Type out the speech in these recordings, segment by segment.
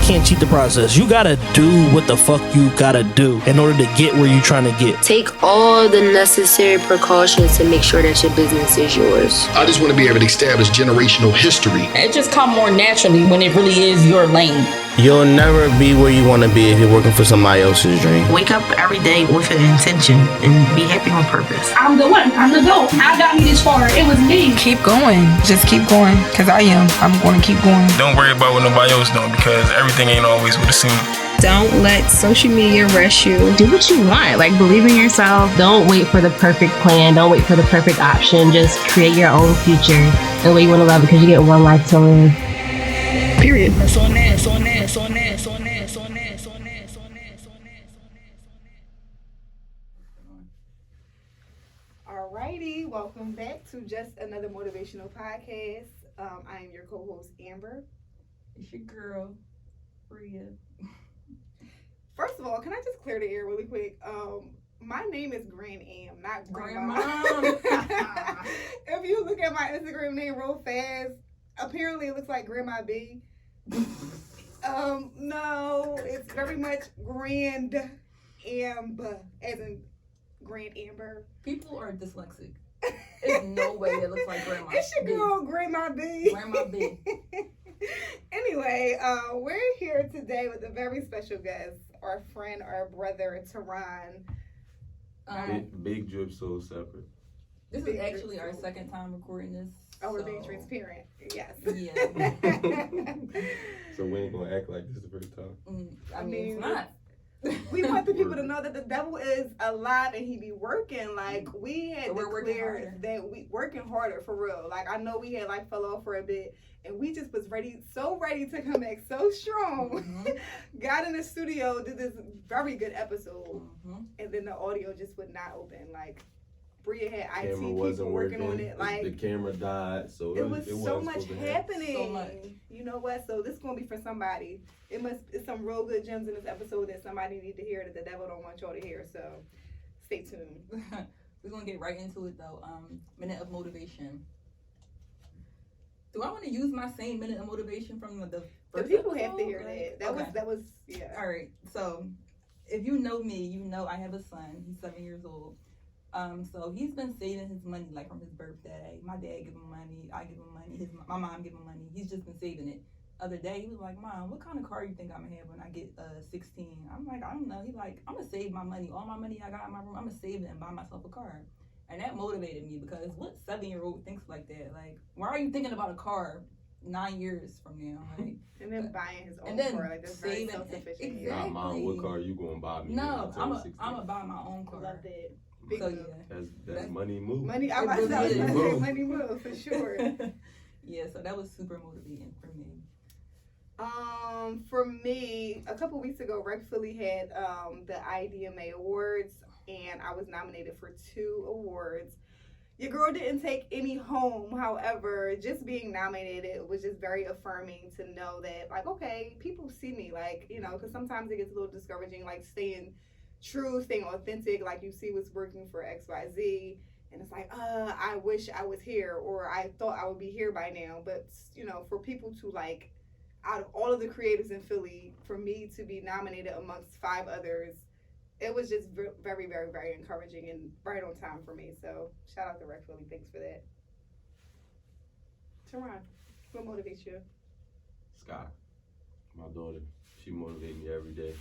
can't cheat the process. You gotta do what the fuck you gotta do in order to get where you're trying to get. Take all the necessary precautions to make sure that your business is yours. I just want to be able to establish generational history. It just comes more naturally when it really is your lane. You'll never be where you want to be if you're working for somebody else's dream. Wake up every day with an intention and be happy on purpose. I'm the one. I'm the GOAT. I got me this far. It was me. Keep going. Just keep going. Because I am. I'm going to keep going. Don't worry about what nobody else doing because everything ain't always what it seems. Don't let social media rush you. Do what you want. Like, believe in yourself. Don't wait for the perfect plan. Don't wait for the perfect option. Just create your own future the way you want to love it because you get one life to live. Period. Alrighty, welcome back to just another motivational podcast. I am your co-host Amber. It's your girl, Bria. First of all, can I just clear the air really quick? My name is Grand Am, not Grandma. If you look at my Instagram name real fast, apparently it looks like Grandma B. No, it's very much Grand Amber, as in Grand Amber. People are dyslexic. There's no way it looks like Grandma. It's your girl, Grandma B. Grandma B. Anyway, we're here today with a very special guest, our friend, our brother, Taron. Big drip, so separate. This is actually our second time recording this. Oh, we're being transparent. Yes. Yeah. So we ain't gonna act like this the first time. I mean, it's not. We want the people to know that the devil is alive and he be working. Like, we had to clear that we working harder for real. Like, I know we had like fell off for a bit and we just was ready to come back so strong. Mm-hmm. Got in the studio, did this very good episode, and then the audio just would not open. Like, Bria had IT people working on it. Like, the camera died, so it was so much happening. So much. You know what? So this is gonna be for somebody. It's some real good gems in this episode that somebody need to hear that the devil don't want y'all to hear. So stay tuned. We're gonna get right into it though. Minute of motivation. Do I want to use my same minute of motivation from the first people episode? Have to hear that. That was yeah. All right. So if you know me, you know I have a son. He's 7 years old. So he's been saving his money like from his birthday. My dad give him money, I give him money, my mom give him money. He's just been saving it. Other day he was like, "Mom, what kind of car you think I'm gonna have when I get 16?" I'm like, "I don't know." He's like, "I'm gonna save my money, all my money I got in my room. I'm gonna save it and buy myself a car." And that motivated me because what 7-year-old thinks like that? Like, why are you thinking about a car 9 years from now? Like, and then buying his own car, like that's very self-sufficient. Exactly. Nah, Mom, what car you gonna buy me? No, I'm gonna buy my own car. Love it. So yeah, that's money move. Money, I was money move for sure. Yeah, so that was super motivating for me. For me, a couple weeks ago, rightfully had the IDMA Awards, and I was nominated for 2 awards. Your girl didn't take any home. However, just being nominated was just very affirming to know that, like, okay, people see me, like, you know, because sometimes it gets a little discouraging, like staying true, staying authentic, like you see what's working for XYZ, and it's like, I wish I was here, or I thought I would be here by now. But, you know, for people to, like, out of all of the creatives in Philly, for me to be nominated amongst 5 others, it was just very, very, very encouraging and right on time for me. So shout out to Rec Philly. Thanks for that. Taron, what motivates you? Sky, my daughter. She motivates me every day.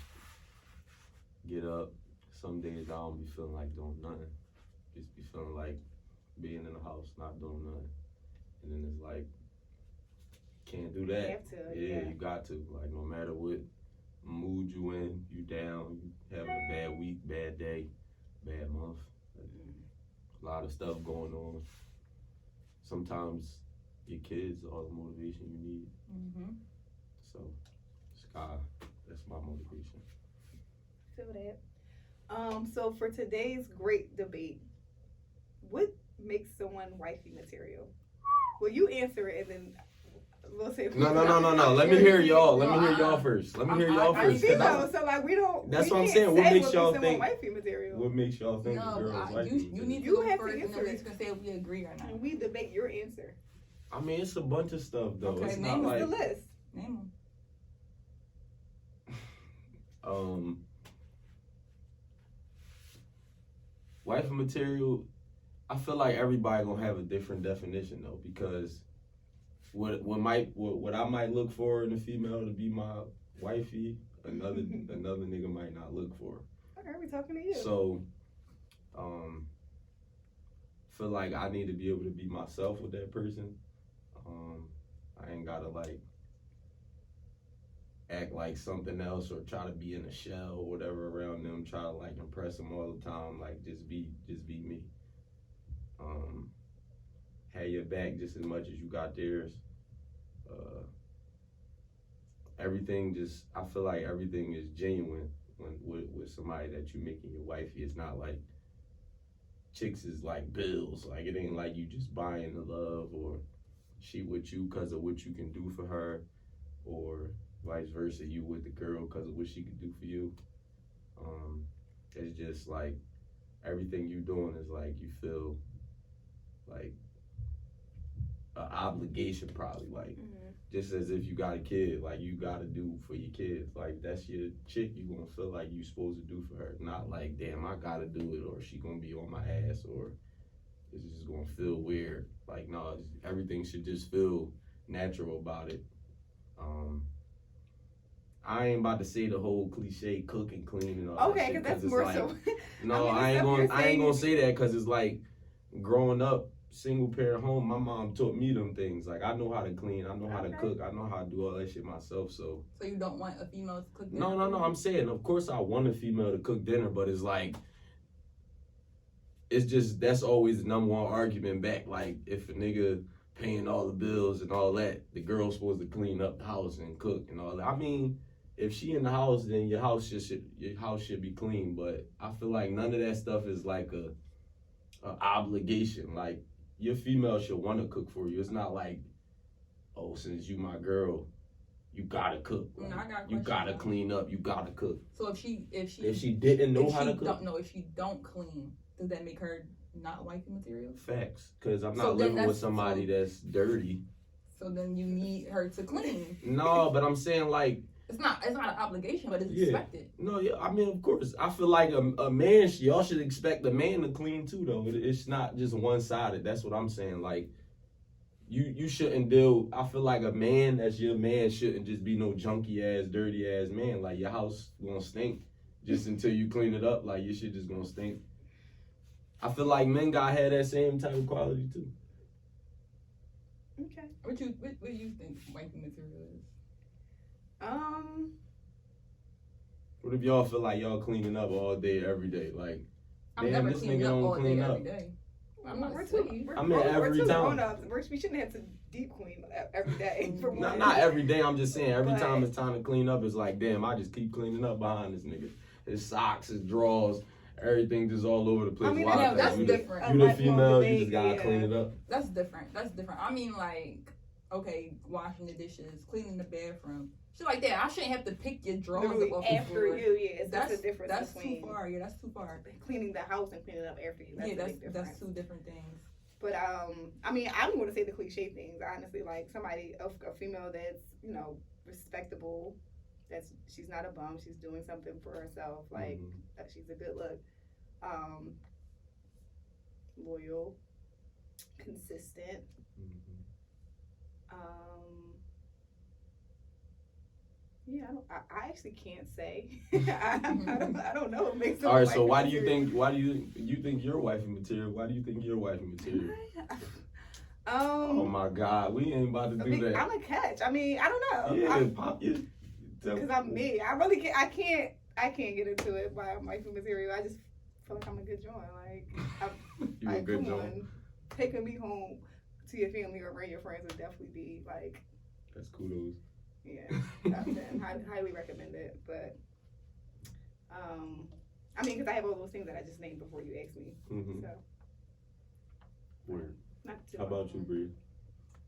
Get up. Some days I don't be feeling like doing nothing. Just be feeling like being in the house, not doing nothing. And then it's like, can't do that. You have to. Yeah, you got to. Like, no matter what mood you in, you down, you having a bad week, bad day, bad month. A lot of stuff going on. Sometimes your kids are the motivation you need. Mm-hmm. So, Sky, that's my motivation. Feel that. So for today's great debate, what makes someone wifey material? Well, you answer it and then we'll say. No. Let me hear y'all. Let me hear y'all first. So like we don't. That's what I'm saying. What makes y'all think? Wifey material? What makes y'all think the girl's wifey? You need to go first, and then we can say if we agree or not. And we debate your answer. I mean, it's a bunch of stuff though. Okay, it's name not like the list. Name them. Wife material, I feel like everybody gonna have a different definition though, because what I might look for in a female to be my wifey, another nigga might not look for. Okay, we talking to you. So, feel like I need to be able to be myself with that person. I ain't gotta like act like something else or try to be in a shell or whatever around them, try to like impress them all the time. Like just be me. Have your back just as much as you got theirs. Everything just, I feel like everything is genuine when with somebody that you making your wifey. It's not like chicks is like bills. Like it ain't like you just buying the love or she with you because of what you can do for her, or vice versa, you with the girl because of what she can do for you. It's just like everything you doing is like you feel like an obligation, probably like just as if you got a kid, like you gotta do for your kids. Like that's your chick, you gonna feel like you supposed to do for her, not like damn I gotta do it or she gonna be on my ass or it's just gonna feel weird. Like no, everything should just feel natural about it. I ain't about to say the whole cliche cook and clean and all that shit. Okay, because that's more like, so. No, I ain't gonna say that because it's like growing up single parent home. My mom taught me them things. Like I know how to clean, I know how to cook, I know how to do all that shit myself. So you don't want a female to cook dinner? No. I'm saying, of course, I want a female to cook dinner, but it's like. It's just, that's always the number one argument back. Like, if a nigga paying all the bills and all that, the girl's supposed to clean up the house and cook and all that. I mean, if she in the house, then your house should be clean. But I feel like none of that stuff is like a obligation. Like, your female should want to cook for you. It's not like, oh, since you my girl, you gotta cook. Like, you gotta clean up. You gotta cook. So if she didn't know how to cook, if she don't clean, does that make her not wifey material? Facts, because I'm not living with somebody that's dirty. So then you need her to clean. No, but I'm saying like it's not an obligation, but it's expected. No, yeah, I mean of course. I feel like a man, y'all should expect a man to clean too, though. It's not just one sided. That's what I'm saying. Like you shouldn't deal. I feel like a man that's your man shouldn't just be no junky ass, dirty ass man. Like your house gonna stink just until you clean it up. Like your shit just gonna stink. I feel like men gotta have that same type of quality too. Okay. What do you think wifey material is? What if y'all feel like y'all cleaning up all day, every day? Like, I'm never cleaning up all day, every day. We're two grown-ups. We shouldn't have to deep clean every day. Not every day. I'm just saying every time it's time to clean up, it's like, damn, I just keep cleaning up behind this nigga. His socks, his drawers. Everything just all over the place. I mean, that's different. You the female, you just gotta clean it up. That's different. I mean, like, okay, washing the dishes, cleaning the bathroom, shit like that. I shouldn't have to pick your drawers up after you. Yeah, that's the difference. That's too far. Yeah, that's too far. Cleaning the house and cleaning up after you. That's two different things. But I mean, I'm going to say the cliche things. Honestly, like somebody, a female that's respectable. She's not a bum. She's doing something for herself. Like she's a good look, loyal, consistent. Yeah, I actually can't say. I don't know what makes. All right, so why do you think you're wifey material? Why do you think you're wifey material? Oh my God, we ain't about to do that. I'm a catch. I mean, I don't know. Yeah, pop you. Because I'm me. I really can't. I can't get into it by wifey material. I just feel like I'm a good joint. Like you a good joint. Taking me home to your family or bring your friends would definitely be like. That's kudos. Yeah, highly recommend it. But I mean, because I have all those things that I just named before you asked me. So. Word. How about you, Bree?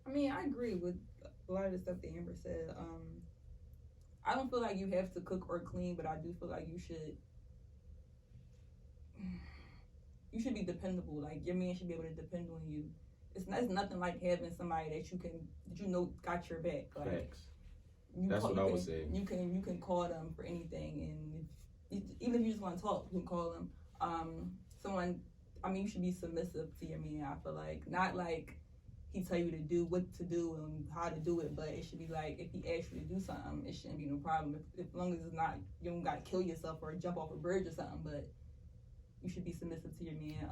I mean, I agree with a lot of the stuff that Amber said. I don't feel like you have to cook or clean, but I do feel like you should be dependable. Like your man should be able to depend on you. It's nothing like having somebody that you know got your back. Like, facts. That's what I was saying. You can call them for anything, and even if you just want to talk, you can call them. You should be submissive to your man. I feel like not like he tell you to do what to do and how to do it, but it should be like if he asks you to do something, it shouldn't be no problem. If as long as it's not you don't gotta kill yourself or jump off a bridge or something, but you should be submissive to your man.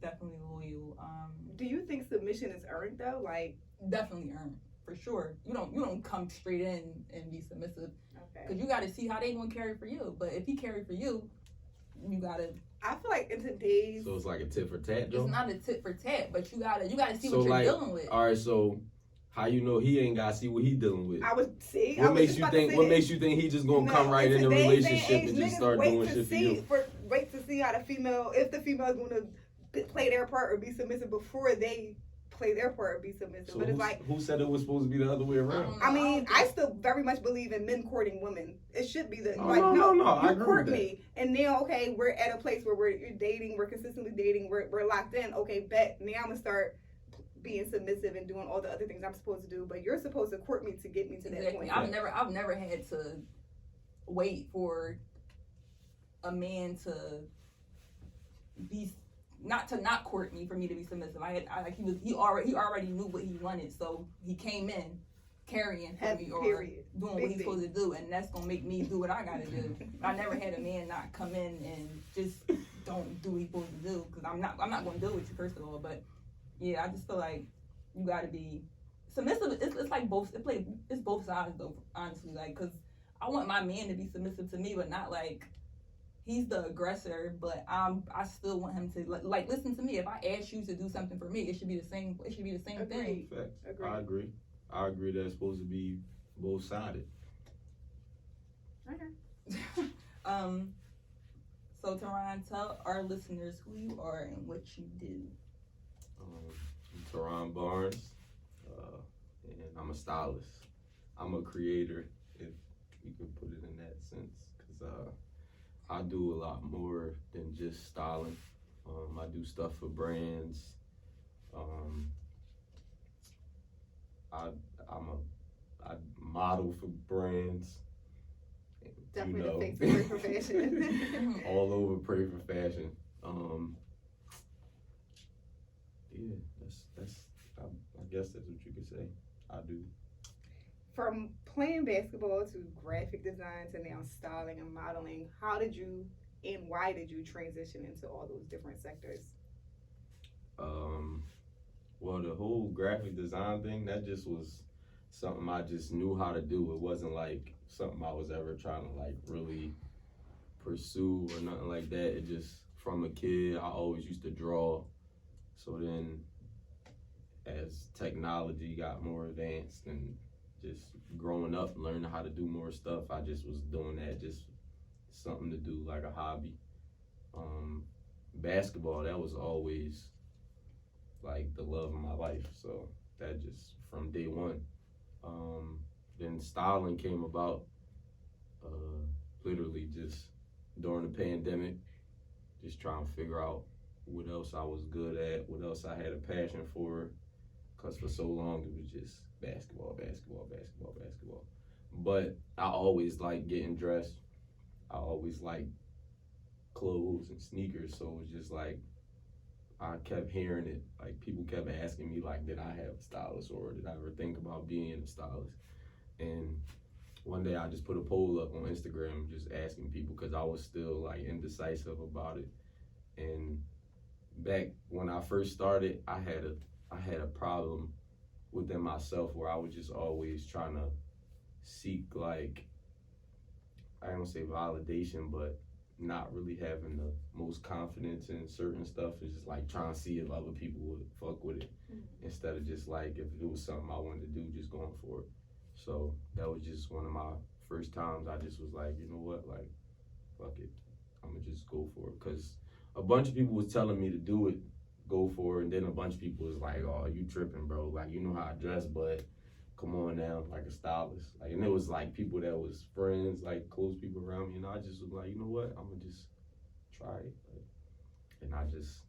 Definitely loyal. Do you think submission is earned though? Like definitely earned for sure. You don't come straight in and be submissive. Okay. Because you got to see how they gonna carry for you. But if he carry for you, you gotta. I feel like in today's. So it's like a tit for tat, though. It's not a tit for tat, but you gotta see what you're dealing with. All right, so how you know he ain't gotta see what he dealing with? What makes you think he just gonna come right in the relationship and just start doing shit for you? Wait to see how if the female is gonna play their part or be submissive before they play their part or be submissive. So but it's like, who said it was supposed to be the other way around? I still very much believe in men courting women. It should be no, I agree court with that. me, and now we're at a place where you're dating, we're consistently dating, we're locked in. Okay, bet now I'm gonna start being submissive and doing all the other things I'm supposed to do. But you're supposed to court me to get me to that point. I've never had to wait for a man to be. Not court me for me to be submissive. He already knew what he wanted, so he came in carrying for me or doing what he's supposed to do, and that's gonna make me do what I gotta do. I never had a man not come in and just don't do what he's supposed to do because I'm not gonna deal with you first of all. But yeah, I just feel like you gotta be submissive. It's like both. It's both sides though, honestly. Like, cause I want my man to be submissive to me, but not like. He's the aggressor, but I still want him to like listen to me. If I ask you to do something for me, it should be the same. It should be the same thing. Facts. I agree. That's supposed to be both sided. Okay. So Taron, tell our listeners who you are and what you do. I'm Taron Barnes, and I'm a stylist. I'm a creator, if you could put it in that sense, because I do a lot more than just styling. I do stuff for brands. I model for brands. Definitely the face for fashion. All over pray for fashion. Yeah, that's I guess that's what you could say. I do. From playing basketball to graphic design to now styling and modeling, how did you and why did you transition into all those different sectors? Well, the whole graphic design thing, that just was something I just knew how to do. It wasn't like something I was ever trying to like really pursue or nothing like that. It just, from a kid, I always used to draw. So then as technology got more advanced and just growing up, learning how to do more stuff, I just was doing that, just something to do, like a hobby. Basketball, that was always like the love of my life, so that just from day one. Then styling came about literally just during the pandemic, just trying to figure out what else I was good at, what else I had a passion for, because for so long it was just basketball. But I always liked getting dressed. I always liked clothes and sneakers, so it was just like I kept hearing it. Like people kept asking me, like, did I have a stylist or did I ever think about being a stylist? And one day I just put a poll up on Instagram just asking people, because I was still like indecisive about it. And back when I first started, I had a problem within myself where I was just always trying to seek, like, I don't say validation, but not really having the most confidence in certain stuff. It's just like trying to see if other people would fuck with it, instead of just like if it was something I wanted to do, just going for it. So that was just one of my first times I just was like, you know what, like, fuck it, I'm gonna just go for it. Because a bunch of people was telling me to do it, go for it, and then a bunch of people was like, oh, you tripping, bro, like, you know how I dress, but come on now, like a stylist. Like, and it was like people that was friends, like close people around me, and I just was like, you know what, I'm gonna just try it. Like, and I just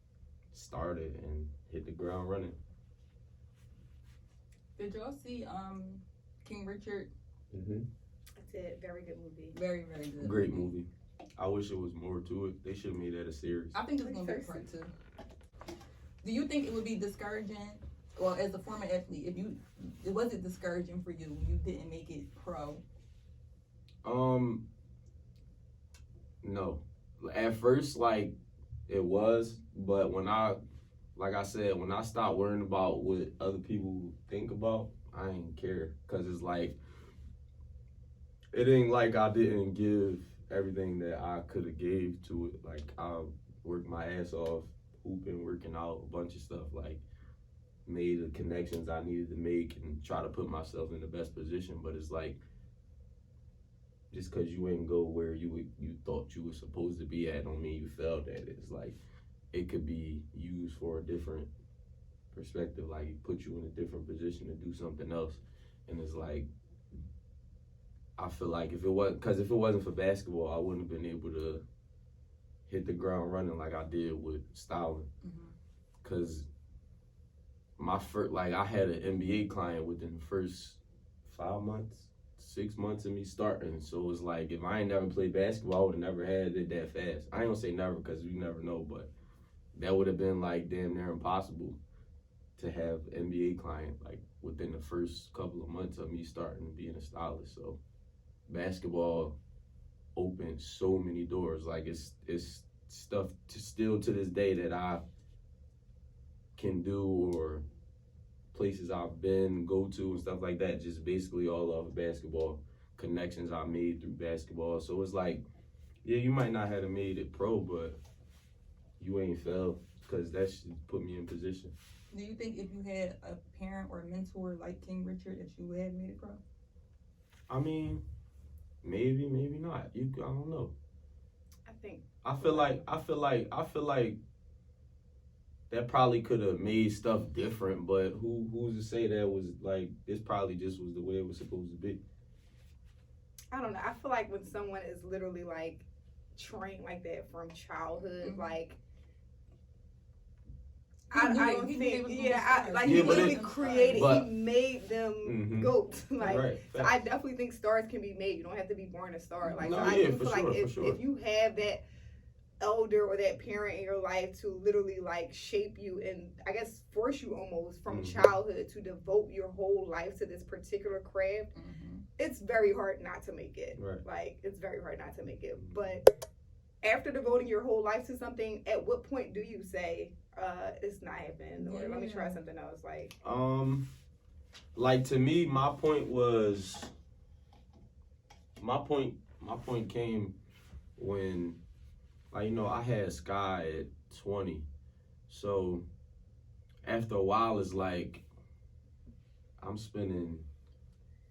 started and hit the ground running. Did y'all see King Richard That's it. Very good movie. Very, very good. Great movie. I wish it was more to it. They should have made that a series. I think it's going to be part 2. Do you think it would be discouraging, or as a former athlete, was it discouraging for you when you didn't make it pro? No. At first, like, it was, but like I said, when I stopped worrying about what other people think about, I ain't care. Cause it's like, it ain't like I didn't give everything that I could have gave to it. Like, I worked my ass off, hooping, working out, a bunch of stuff, like, made the connections I needed to make and try to put myself in the best position. But it's like, just because you ain't go where you thought you were supposed to be at don't mean you failed at it. It's like, it could be used for a different perspective, like put you in a different position to do something else. And it's like, I feel like if it wasn't for basketball, I wouldn't have been able to hit the ground running like I did with styling. Cause I had an NBA client within the first 5 months, 6 months of me starting. So it was like, if I ain't never played basketball, I would have never had it that fast. I ain't gonna say never, because you never know, but that would have been like damn near impossible to have an NBA client like within the first couple of months of me starting being a stylist. So basketball opened so many doors. Like, it's stuff still to this day that I can do, or places I've been, go to, and stuff like that, just basically all off of basketball, connections I made through basketball. So it's like, yeah, you might not have made it pro, but you ain't failed, because that should put me in position. Do you think if you had a parent or a mentor like King Richard that you would have made it pro? I mean, maybe not. I don't know. I feel like that probably could have made stuff different, but who's to say that was like, this probably just was the way it was supposed to be. I don't know. I feel like when someone is literally like trained like that from childhood, like, I don't think, he literally created, he made them goats. Like, right. So I definitely think stars can be made. You don't have to be born a star. Like, no, so I yeah, do feel like if you have that elder or that parent in your life to literally like shape you and I guess force you almost from childhood to devote your whole life to this particular craft, it's very hard not to make it. Right. Like, it's very hard not to make it. But after devoting your whole life to something, at what point do you say, it's not happening, or let me try something else? Like to me, my point came when, like, I had Sky at 20. So after a while, it's like I'm spending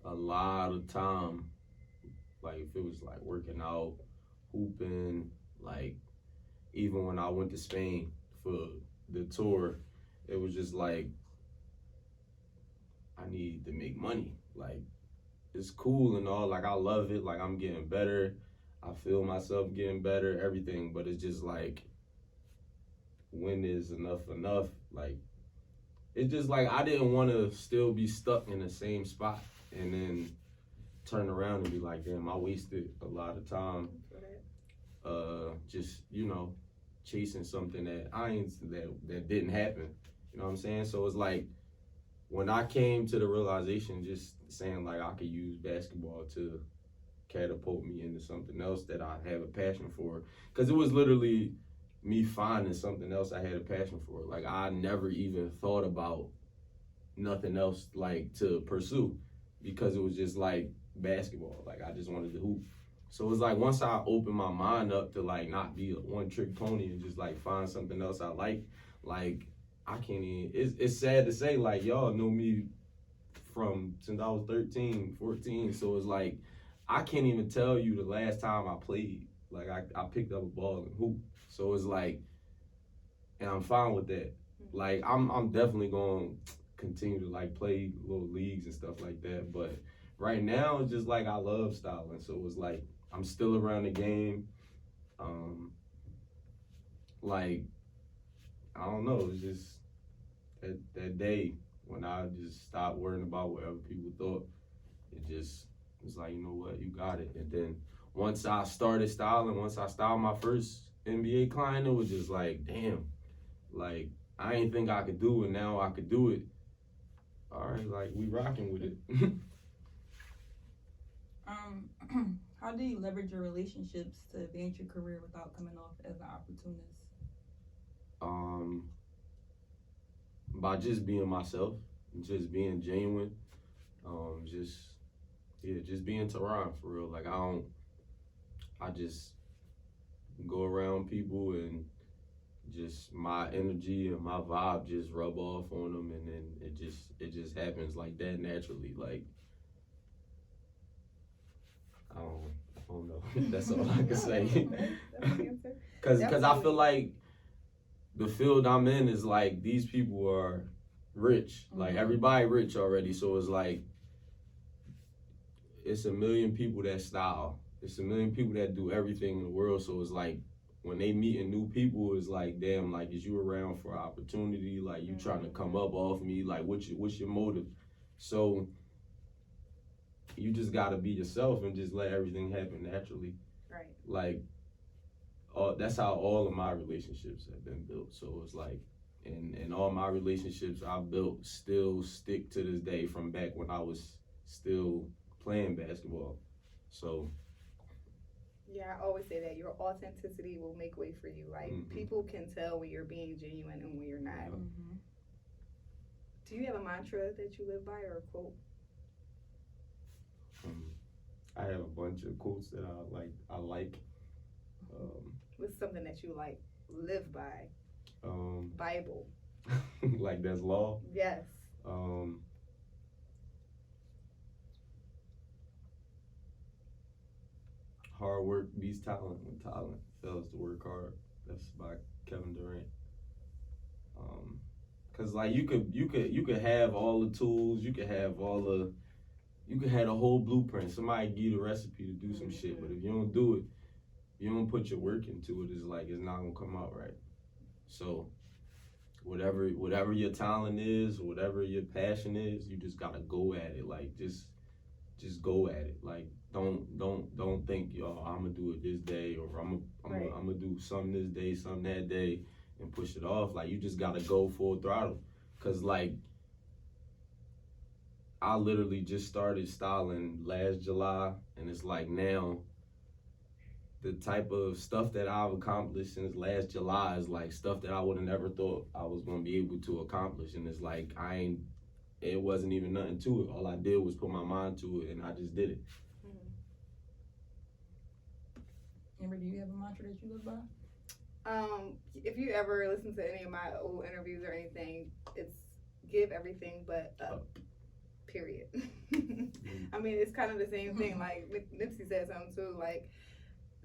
a lot of time, like if it was like working out, hooping, like even when I went to Spain for the tour, it was just like, I need to make money. Like, it's cool and all, like I love it, like I'm getting better, I feel myself getting better, everything, but it's just like, when is enough? Like, it's just like, I didn't want to still be stuck in the same spot and then turn around and be like, damn, I wasted a lot of time just, chasing something that didn't happen. You know what I'm saying? So it's like, when I came to the realization, just saying like I could use basketball to catapult me into something else that I have a passion for. Because it was literally me finding something else I had a passion for. Like, I never even thought about nothing else like to pursue, because it was just like basketball. Like, I just wanted to hoop. So it's like, once I opened my mind up to like not be a one-trick pony and just like find something else I like I can't even, it's sad to say, like, y'all know me since I was 13, 14. So it's like, I can't even tell you the last time I played. Like, I picked up a ball and hoop. So it's like, and I'm fine with that. Like, I'm definitely going to continue to like play little leagues and stuff like that. But right now, it's just like, I love styling. So it's like, I'm still around the game. Like, I don't know, it's just that day when I just stopped worrying about what other people thought, it just It's like, you know what, you got it. And then once I started styling, once I styled my first NBA client, it was just like, damn, like, I ain't think I could do it. Now I could do it. All right, like, we rocking with it. How do you leverage your relationships to advance your career without coming off as an opportunist? By just being myself, just being genuine, just being Taron for real. Like, I just go around people and just my energy and my vibe just rub off on them, and then it just happens like that naturally. Like, I don't know. That's all I can say. Cause I feel like the field I'm in is like, these people are rich. Like, everybody rich already. So it's like, it's a million people that style. It's a million people that do everything in the world. So it's like, when they meeting new people, it's like, damn, like, is you around for opportunity? Like, you trying to come up off me? Like, what's your motive? So you just gotta be yourself and just let everything happen naturally. Right. Like, that's how all of my relationships have been built. So it's like, and all my relationships I built still stick to this day from back when I was still playing basketball. So yeah, I always say that your authenticity will make way for you. Like, people can tell when you're being genuine and when you're not. Do you have a mantra that you live by, or a quote? I have a bunch of quotes that I like. What's something that you like live by? Bible. Like, that's law? Yes. Hard work beats talent when talent fails to work hard. That's by Kevin Durant. Cause like, you could have all the tools, you could have the whole blueprint. Somebody give you the recipe to do some shit, but if you don't do it, you don't put your work into it, it's like, it's not gonna come out right. So whatever your talent is, whatever your passion is, you just gotta go at it. Like, just go at it. Like, don't think, yo, I'm gonna do it this day, or I'm gonna do something this day, something that day, and push it off. Like, you just gotta go full throttle. Cause like, I literally just started styling last July, and it's like, now the type of stuff that I've accomplished since last July is like stuff that I would have never thought I was gonna be able to accomplish. And it's like, it wasn't even nothing to it. All I did was put my mind to it, and I just did it. Amber, do you have a mantra that you live by? If you ever listen to any of my old interviews or anything, it's give everything but up. Period. I mean, it's kind of the same thing. Like, Nipsey said something too. Like,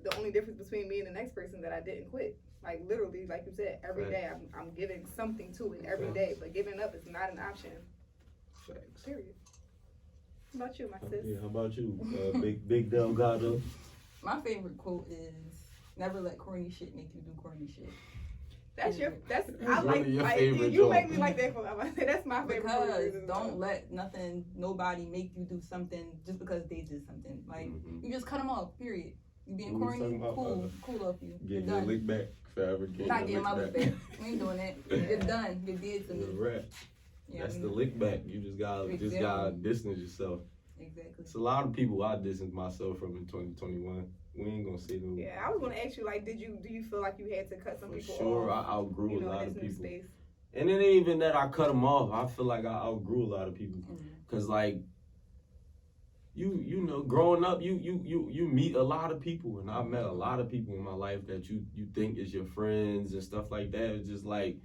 the only difference between me and the next person that I didn't quit. Like, literally, like you said, every day I'm giving something to it every day. But giving up is not an option. Facts. Period. How about you, my sis? Yeah, how about you, Big Delgado? My favorite quote is, "Never let corny shit make you do corny shit." That's I really like favorite you joke. make me like that quote. I say that's my favorite quote. Because don't let nobody make you do something just because they did something. Like, you just cut them off, period. You being corny, cool off you. Get your lick back forever. Not getting my lick back. We ain't doing that. You're done. You did to me. Right. Yeah, That's the lick back. You just gotta distance yourself. Exactly. It's a lot of people I distanced myself from in 2021. We ain't gonna say no. Yeah, I was gonna ask you, like, do you feel like you had to cut some people sure, off? I outgrew a lot of people. Space? And it ain't even that I cut them off. I feel like I outgrew a lot of people. Cause like, you know, growing up, you meet a lot of people, and I've met a lot of people in my life that you think is your friends and stuff like that. It's just like,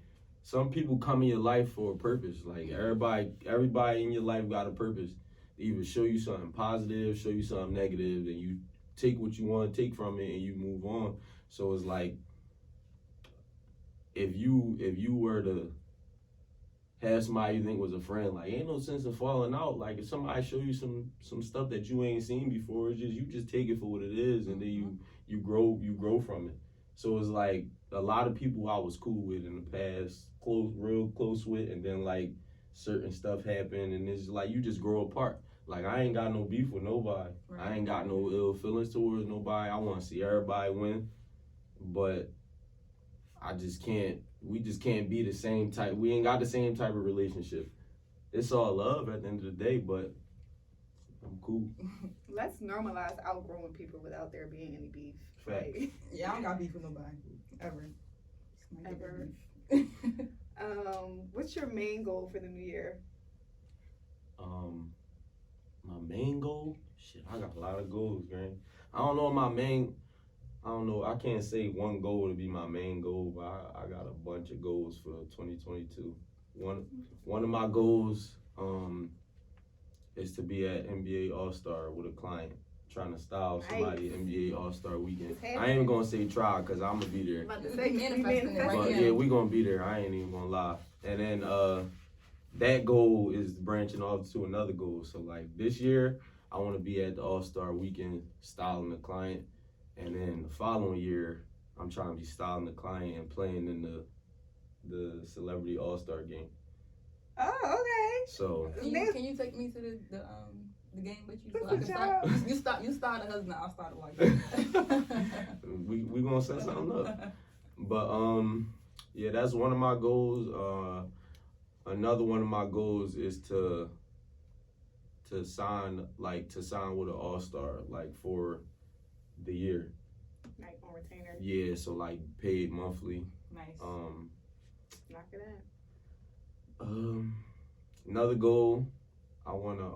some people come in your life for a purpose. Like, everybody in your life got a purpose. They either show you something positive, show you something negative, and you take what you want to take from it and you move on. So it's like, if you were to have somebody you think was a friend, like, ain't no sense of falling out. Like, if somebody show you some stuff that you ain't seen before, it's just, you just take it for what it is, and then you grow from it. So it's like, a lot of people I was cool with in the past, real close with, and then like certain stuff happened, and it's like, you just grow apart. Like, I ain't got no beef with nobody. Right. I ain't got no ill feelings towards nobody. I want to see everybody win. But I just can't, we just can't be the same type. We ain't got the same type of relationship. It's all love at the end of the day, but I'm cool. Let's normalize outgrowing people without there being any beef. Fact. Like, yeah, I don't got beef with nobody. Ever. What's your main goal for the new year? My main goal? Shit, I got a lot of goals, man. I can't say one goal to be my main goal, but I got a bunch of goals for 2022. One of my goals is to be at NBA All-Star with a client, trying to style somebody NBA All-Star weekend. I ain't even gonna say try, because I'm gonna be there. But yeah, we gonna be there. I ain't even gonna lie. And then that goal is branching off to another goal. So like this year, I want to be at the All-Star weekend styling the client. And then the following year, I'm trying to be styling the client and playing in the Celebrity All-Star game. Oh, okay. So can you take me to the game with you? So I can you start a husband, I'll start a wife. we gonna set something up. But yeah, that's one of my goals. Another one of my goals is to sign with an All-Star, like for the year. Like on retainer. Yeah, so like paid monthly. Nice. Knock it out. Another goal, I wanna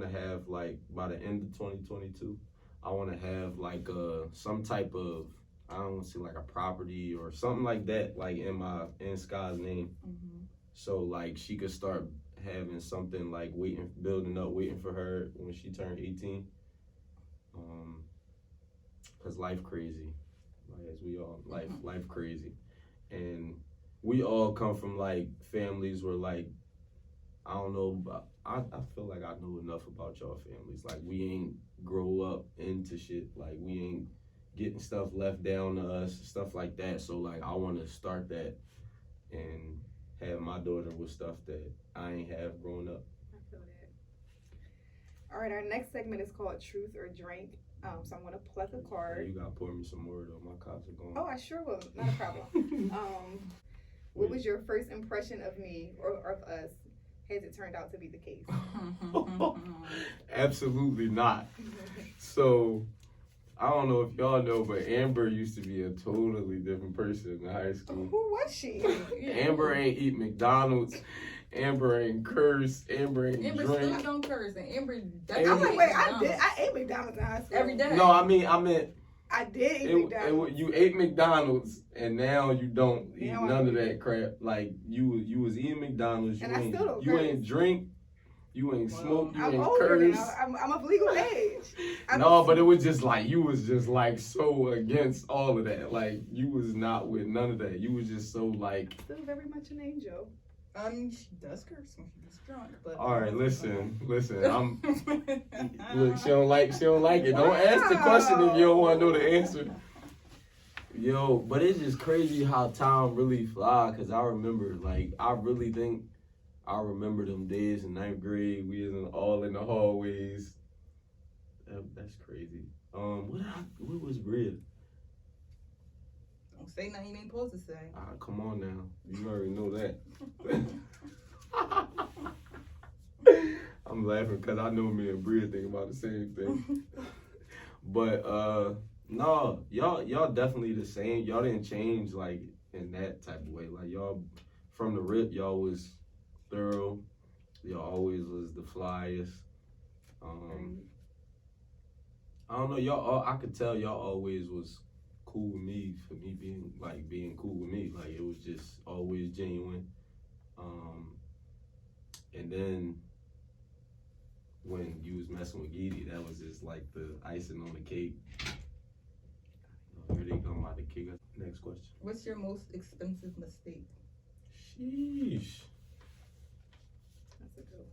have, like, by the end of 2022, I wanna have like some type of, I don't want to say like a property or something like that, like in Sky's name. Mm-hmm. So like she could start having something like building up, waiting for her when she turned 18. Cause life crazy, like as we all life crazy, and we all come from like families where like I don't know, but I feel like I know enough about y'all families. Like we ain't grow up into shit. Like we ain't getting stuff left down to us, stuff like that. So like I want to start that and have my daughter with stuff that I ain't have growing up. I feel that. All right, our next segment is called Truth or Drink. So I'm gonna pluck a card. Yeah, you gotta pour me some more though. My cups are going. Oh, I sure will. Not a problem. What was your first impression of me or of us? Has it turned out to be the case? Absolutely not. So, I don't know if y'all know, but Amber used to be a totally different person in high school. Who was she? Amber ain't eat McDonald's. Amber ain't curse. Amber ain't drink. Amber still don't curse. And Amber I ate McDonald's in high school. Every day. No, I meant. I did eat McDonald's. You ate McDonald's, and now you don't eat none of that crap. Like you was eating McDonald's. You ain't drink. You ain't smoke. You ain't curse. I'm of legal age. But it was just like you was just like so against all of that. Like you was not with none of that. You was just so like. Still very much an angel. She does curse when she gets drunk. But all right, listen. I'm look. She don't like it. Don't ask the question if you don't want to know the answer. Yo, but it's just crazy how time really fly. Cause I remember, I really think I remember them days in 9th grade. We was all in the hallways. That's crazy. What was real? Don't say nothing you ain't supposed to say. Come on now. You already know that. I'm laughing because I know me and Bria think about the same thing. But no, y'all definitely the same. Y'all didn't change like in that type of way. Like y'all from the rip, y'all was thorough. Y'all always was the flyest. I don't know, y'all. I could tell y'all always was cool with me for me being cool with me. Like it was just always genuine. And then when you was messing with Geedy, that was just like the icing on the cake. Here they come out the cake. Next question. What's your most expensive mistake? Sheesh. That's a good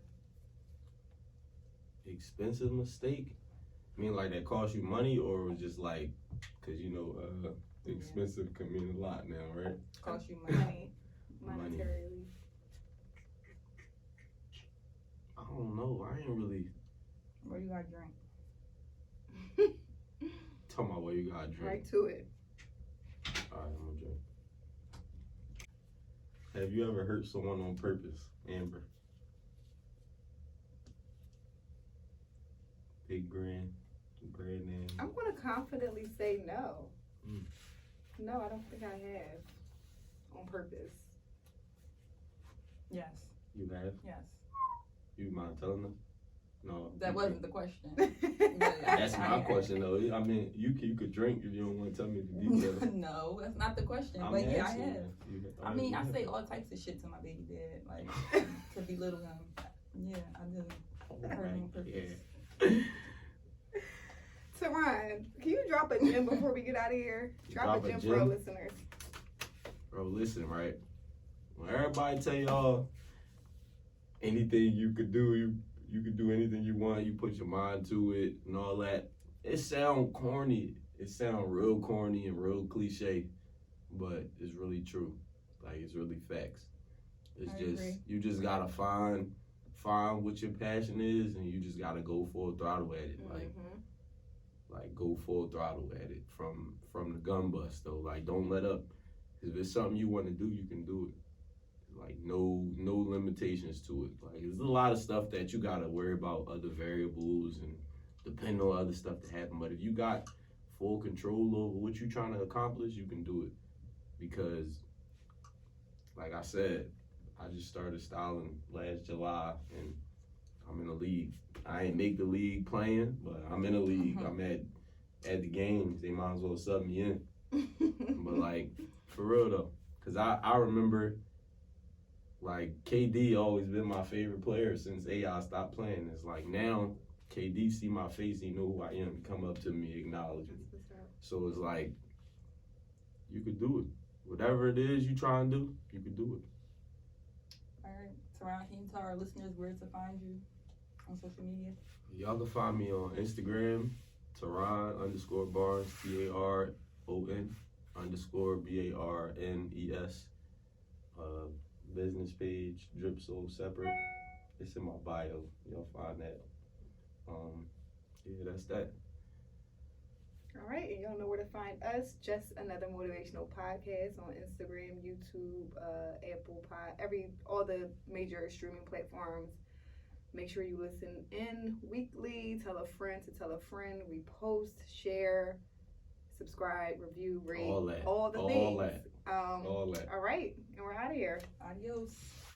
one. Expensive mistake? I mean like that cost you money, or just like, cause expensive can mean a lot now, right? Cost you money. Monetarily. I don't know. I ain't really. Where you got drink? Talking about where you got drink. Right to it. All right, I'm gonna drink. Have you ever hurt someone on purpose, Amber? Big grand name. I'm gonna confidently say no. No, I don't think I have on purpose. Yes. You have? Yes. You mind telling us? No. That wasn't the question. That's my question though. I mean, you could drink if you don't want to tell me the details. No, that's not the question. I'm but yeah, I asking have. you. I mean, I say all types of shit to my baby dad, like to belittle him. Yeah, I do. That hurt him on purpose. Yeah. Taron, can you drop a gem before we get out of here? Drop a gem for our listeners. Bro, listen, right? When everybody tell y'all anything you could do, you could do anything you want, you put your mind to it and all that. It sound corny. It sound real corny and real cliche, but it's really true. Like, it's really facts. It's you just gotta find what your passion is, and you just gotta go full throttle at it. Like go full throttle at it from the gun bust though. Like, don't let up. If it's something you want to do, you can do it. Like, no limitations to it. Like, there's a lot of stuff that you gotta worry about, other variables and depend on other stuff to happen. But if you got full control over what you're trying to accomplish, you can do it. Because, like I said, I just started styling last July, and I'm in a league. I ain't make the league playing, but I'm in a league. I'm at the games. They might as well sub me in. But, like, for real though, because I remember, like, KD always been my favorite player since AI stopped playing. It's like now KD see my face, he know who I am, he come up to me, acknowledge me. So it's like, you could do it. Whatever it is you try and do, you could do it. All right, Taron, can you tell our listeners where to find you on social media? Y'all can find me on Instagram, Taron_Barnes, TARON_BARNES. Business page, Drip Soul Separate. It's in my bio. You'll find that. Yeah, that's that. All right, and y'all know where to find us. Just Another Motivational Podcast on Instagram, YouTube, Apple all the major streaming platforms. Make sure you listen in weekly. Tell a friend to tell a friend. Repost, share, subscribe, review, rate, all the things. All that. All right, and we're out of here. Adios.